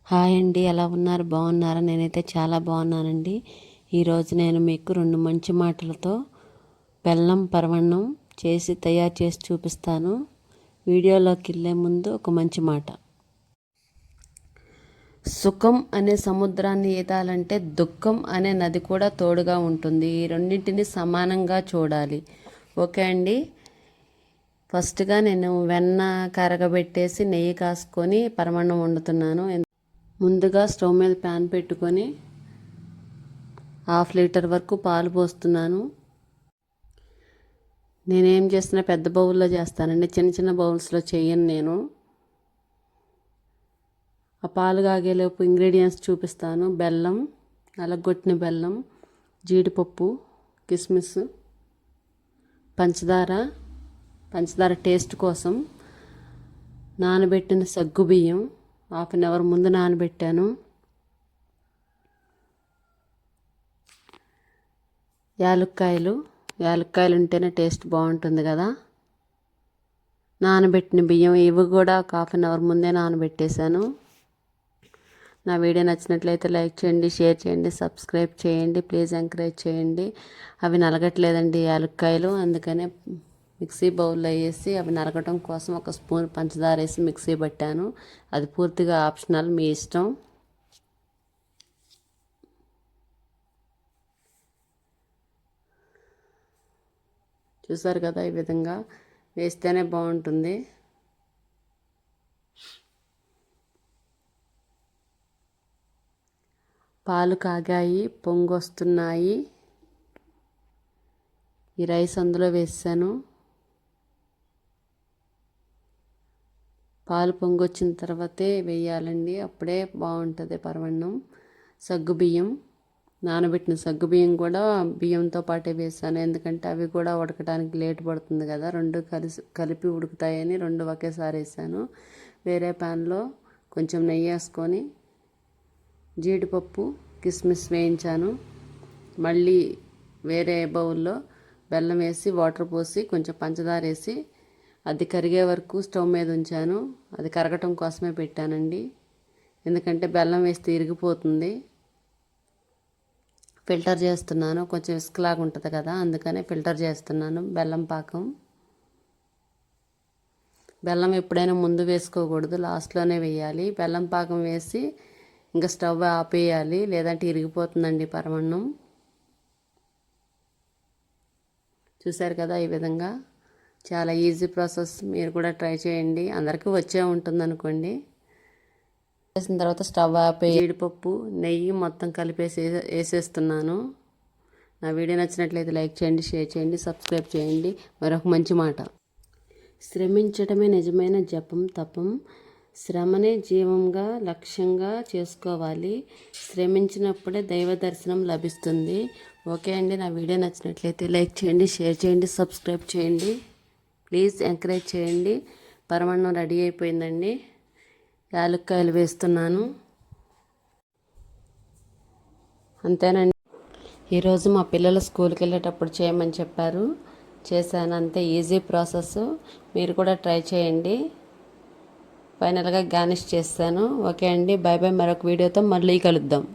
Hi అండి, ఎలా ఉన్నారు? బాగున్నారా? నేనైతే చాలా బాగున్నానండి. ఈరోజు నేను మీకు 2 మంచి మాటలతో బెల్లం పరమాన్నం తయారు చేసి చూపిస్తాను. వీడియోలోకి వెళ్ళే ముందు ఒక మంచి మాట. సుఖం అనే సముద్రాన్ని ఈదాలంటే దుఃఖం అనే నది కూడా తోడుగా ఉంటుంది. ఈ రెండింటిని సమానంగా చూడాలి. ఓకే అండి. ఫస్ట్గా నేను వెన్న కరగబెట్టేసి నెయ్యి కాసుకొని పరమాన్నం వండుతున్నాను. ముందుగా స్టవ్ మీద ప్యాన్ పెట్టుకొని 1/2 లీటర్ వరకు పాలు పోస్తున్నాను. నేనేం చేస్తున్నా పెద్ద బౌల్లో చేస్తానండి, చిన్న చిన్న బౌల్స్లో చేయను నేను. ఆ పాలు కాగేలోపు ఇంగ్రీడియంట్స్ చూపిస్తాను. బెల్లం, నలగొట్టిన బెల్లం, జీడిపప్పు, కిస్మిస్, పంచదార టేస్ట్ కోసం, నానబెట్టిన సగ్గుబియ్యం 1/2 అవర్ ముందు నానబెట్టాను. యాలక్కాయలు ఉంటేనే టేస్ట్ బాగుంటుంది కదా. నానబెట్టిన బియ్యం ఇవి కూడా 1/2 అవర్ ముందే నానబెట్టేశాను. నా వీడియో నచ్చినట్లయితే లైక్ చేయండి, షేర్ చేయండి, సబ్స్క్రైబ్ చేయండి. ప్లీజ్ ఎంకరేజ్ చేయండి. అవి నలగట్లేదండి యాలక్కాయలు, అందుకనే మిక్సీ బౌల్లో వేసి అవి నలగటం కోసం 1 స్పూన్ పంచదార వేసి మిక్సీ పట్టాను. అది పూర్తిగా ఆప్షనల్, మీ ఇష్టం. చూసారు కదా, ఈ విధంగా వేస్తేనే బాగుంటుంది. పాలు కాగాయి, పొంగొస్తున్నాయి. ఈ రైస్ అందులో వేసాను. పాలు పొంగొచ్చిన తర్వాతే వేయాలండి, అప్పుడే బాగుంటుంది పరమాన్నం. సగ్గుబియ్యం, నానబెట్టిన సగ్గుబియ్యం కూడా బియ్యంతో పాటే వేసాను, ఎందుకంటే అవి కూడా ఉడకడానికి లేట్ పడుతుంది కదా. 2 కలిపి ఉడుకుతాయని 2 ఒకేసారి వేసాను. వేరే ప్యాన్లో కొంచెం నెయ్యి వేసుకొని జీడిపప్పు, కిస్మిస్ వేయించాను. మళ్ళీ వేరే బౌల్లో బెల్లం వేసి వాటర్ పోసి కొంచెం పంచదార వేసి అది కరిగే వరకు స్టవ్ మీద ఉంచాను. అది కరగటం కోసమే పెట్టానండి, ఎందుకంటే బెల్లం వేస్తే ఇరిగిపోతుంది. ఫిల్టర్ చేస్తున్నాను, కొంచెం ఇసుకలాగా ఉంటుంది కదా, అందుకనే ఫిల్టర్ చేస్తున్నాను. బెల్లం పాకం, బెల్లం ఎప్పుడైనా ముందు వేసుకోకూడదు, లాస్ట్లోనే వేయాలి. బెల్లం పాకం వేసి ఇంకా స్టవ్ ఆపేయాలి, లేదంటే ఇరిగిపోతుందండి పరమాన్నం. చూసారు కదా, ఈ విధంగా చాలా ఈజీ ప్రాసెస్. మీరు కూడా ట్రై చేయండి, అందరికీ వచ్చే ఉంటుంది అనుకోండి. చేసిన తర్వాత స్టవ్ ఆపే జీడిపప్పు, నెయ్యి మొత్తం కలిపేసి వేసేస్తున్నాను. నా వీడియో నచ్చినట్లయితే లైక్ చేయండి, షేర్ చేయండి, సబ్స్క్రైబ్ చేయండి. మరొక మంచి మాట. శ్రమించడమే నిజమైన జపం తపం. శ్రమనే జీవంగా లక్ష్యంగా చేసుకోవాలి. శ్రమించినప్పుడే దైవ దర్శనం లభిస్తుంది. ఓకే అండి, నా వీడియో నచ్చినట్లయితే లైక్ చేయండి, షేర్ చేయండి, సబ్స్క్రైబ్ చేయండి. ప్లీజ్ ఎంకరేజ్ చేయండి. పరమాన్నం రెడీ అయిపోయిందండి. యాలక్కాయలు వేస్తున్నాను. అంతేనండి. ఈరోజు మా పిల్లలు స్కూల్కి వెళ్ళేటప్పుడు చేయమని చెప్పారు, చేశాను. అంతే, ఈజీ ప్రాసెస్. మీరు కూడా ట్రై చేయండి. ఫైనల్గా గార్నిష్ చేస్తాను. ఓకే అండి, బాయ్ బాయ్. మరొక వీడియోతో మళ్ళీ కలుద్దాం.